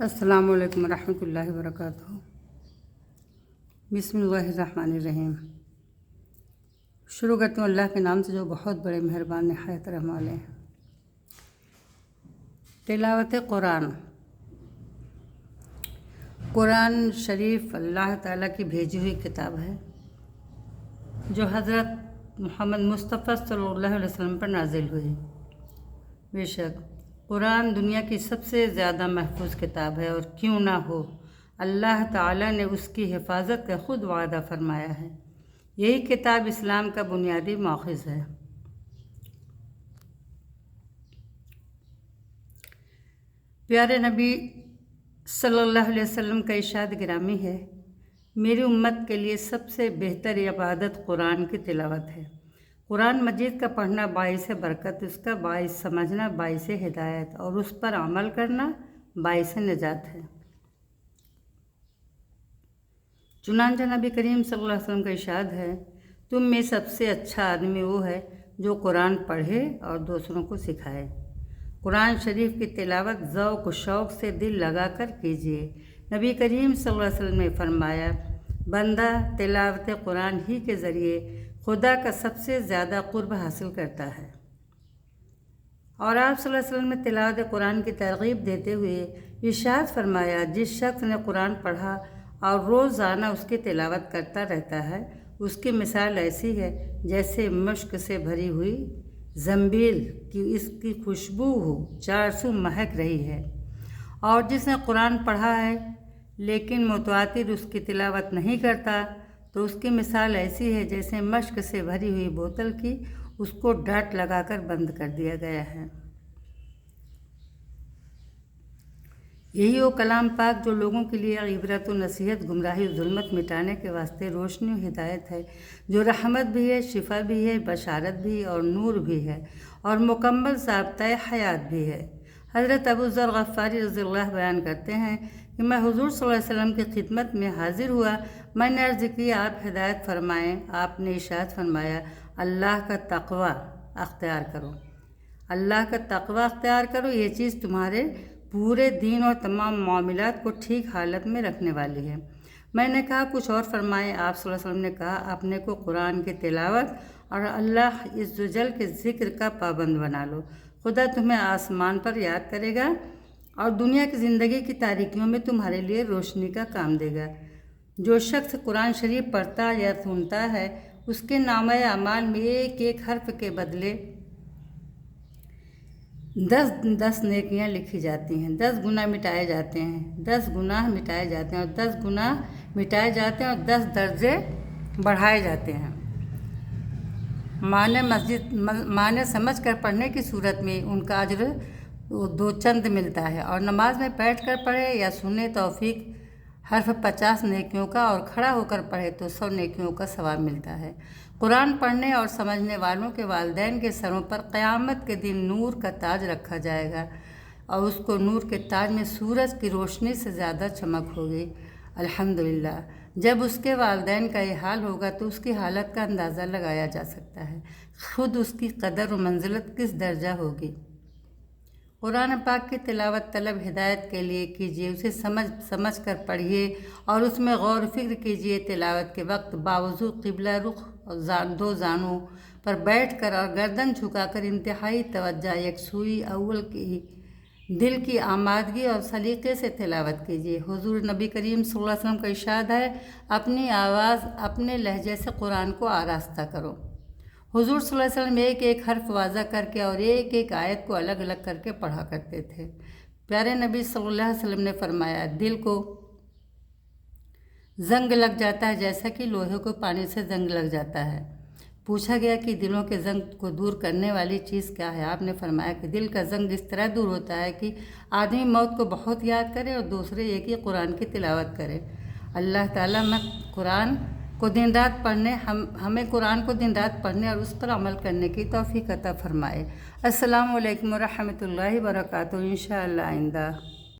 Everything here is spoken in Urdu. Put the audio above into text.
السلام علیکم ورحمۃ اللہ وبرکاتہ۔ بسم اللہ الرحمن الرحیم۔ شروع کرتا ہوں اللہ کے نام سے جو بہت بڑے مہربان نہایت رحم والے ہیں۔ تلاوت قرآن۔ قرآن شریف اللہ تعالیٰ کی بھیجی ہوئی کتاب ہے جو حضرت محمد مصطفیٰ صلی اللہ علیہ وسلم پر نازل ہوئی۔ بے شک قرآن دنیا کی سب سے زیادہ محفوظ کتاب ہے، اور کیوں نہ ہو، اللہ تعالیٰ نے اس کی حفاظت کا خود وعدہ فرمایا ہے۔ یہی کتاب اسلام کا بنیادی ماخذ ہے۔ پیارے نبی صلی اللہ علیہ وسلم کا ارشاد گرامی ہے، میری امت کے لیے سب سے بہتر عبادت قرآن کی تلاوت ہے۔ قرآن مجید کا پڑھنا باعث برکت، اس کا باعث سمجھنا باعث ہدایت، اور اس پر عمل کرنا باعث نجات ہے۔ چنانچہ نبی کریم صلی اللہ علیہ وسلم کا ارشاد ہے، تم میں سب سے اچھا آدمی وہ ہے جو قرآن پڑھے اور دوسروں کو سکھائے۔ قرآن شریف کی تلاوت ذوق و شوق سے دل لگا کر کیجیے۔ نبی کریم صلی اللہ علیہ وسلم نے فرمایا، بندہ تلاوت قرآن ہی کے ذریعے خدا کا سب سے زیادہ قرب حاصل کرتا ہے۔ اور آپ صلی اللہ علیہ وسلم نے تلاوت قرآن کی ترغیب دیتے ہوئے ارشاد فرمایا، جس شخص نے قرآن پڑھا اور روزانہ اس کی تلاوت کرتا رہتا ہے، اس کی مثال ایسی ہے جیسے مشک سے بھری ہوئی زنبیل کی اس کی خوشبو ہو چار سو مہک رہی ہے۔ اور جس نے قرآن پڑھا ہے لیکن متواتر اس کی تلاوت نہیں کرتا، تو اس کی مثال ایسی ہے جیسے مشک سے بھری ہوئی بوتل کی اس کو ڈھٹ لگا کر بند کر دیا گیا ہے۔ یہی وہ کلام پاک جو لوگوں کے لیے عبرت و نصیحت، گمراہی و ظلمت مٹانے کے واسطے روشنی و ہدایت ہے، جو رحمت بھی ہے، شفا بھی ہے، بشارت بھی اور نور بھی ہے، اور مکمل ضابطۂ حیات بھی ہے۔ حضرت ابو ذر غفاری رضی اللہ بیان کرتے ہیں کہ میں حضور صلی اللہ علیہ وسلم کی خدمت میں حاضر ہوا۔ میں نے عرض کی، آپ ہدایت فرمائیں۔ آپ نے ارشاد فرمایا، اللہ کا تقوی اختیار کرو، اللہ کا تقوی اختیار کرو، یہ چیز تمہارے پورے دین اور تمام معاملات کو ٹھیک حالت میں رکھنے والی ہے۔ میں نے کہا، کچھ اور فرمائیں۔ آپ صلی اللہ علیہ وسلم نے کہا، اپنے کو قرآن کی تلاوت اور اللہ عز و جل کے ذکر کا پابند بنا لو، خدا تمہیں آسمان پر یاد کرے گا اور دنیا کی زندگی کی تاریکیوں میں تمہارے لیے روشنی کا کام دے گا۔ جو شخص قرآن شریف پڑھتا یا سنتا ہے، اس کے نامہ اعمال میں ایک ایک حرف کے بدلے 10 نیکیاں لکھی جاتی ہیں، 10 گناہ مٹائے جاتے ہیں، 10 گناہ مٹائے جاتے ہیں، اور 10 گناہ مٹائے جاتے ہیں، اور 10 درجے بڑھائے جاتے ہیں۔ معنی سمجھ کر پڑھنے کی صورت میں ان کا اجر 2 چند ملتا ہے، اور نماز میں بیٹھ کر پڑھے یا سنے توفیق حرف 50 نیکیوں کا، اور کھڑا ہو کر پڑھے تو 100 نیکیوں کا ثواب ملتا ہے۔ قرآن پڑھنے اور سمجھنے والوں کے والدین کے سروں پر قیامت کے دن نور کا تاج رکھا جائے گا، اور اس کو نور کے تاج میں سورج کی روشنی سے زیادہ چمک ہوگی۔ الحمدللہ، جب اس کے والدین کا یہ حال ہوگا تو اس کی حالت کا اندازہ لگایا جا سکتا ہے، خود اس کی قدر و منزلت کس درجہ ہوگی۔ قرآن پاک کی تلاوت طلب ہدایت کے لیے کیجیے، اسے سمجھ کر پڑھیے اور اس میں غور و فکر کیجیے۔ تلاوت کے وقت باوضو قبلہ رخ اور 2 زانوں پر بیٹھ کر اور گردن جھکا کر انتہائی توجہ، یکسوئی، اول کی دل کی آمادگی اور سلیقے سے تلاوت کیجیے۔ حضور نبی کریم صلی اللہ علیہ وسلم کا ارشاد ہے، اپنی آواز اپنے لہجے سے قرآن کو آراستہ کرو۔ حضور صلی اللہ علیہ وسلم ایک ایک حرف واضح کر کے اور ایک ایک آیت کو الگ الگ کر کے پڑھا کرتے تھے۔ پیارے نبی صلی اللہ علیہ وسلم نے فرمایا، دل کو زنگ لگ جاتا ہے جیسا کہ لوہے کو پانی سے زنگ لگ جاتا ہے۔ پوچھا گیا کہ دلوں کے زنگ کو دور کرنے والی چیز کیا ہے؟ آپ نے فرمایا کہ دل کا زنگ اس طرح دور ہوتا ہے کہ آدمی موت کو بہت یاد کرے اور دوسرے ایک ہی قرآن کی تلاوت کرے۔ اللہ تعالیٰ قرآن کو دن رات پڑھنے ہمیں قرآن کو دن رات پڑھنے اور اس پر عمل کرنے کی توفیق عطا فرمائے۔ السلام علیکم ورحمۃ اللہ وبرکاتہ۔ انشاءاللہ آئندہ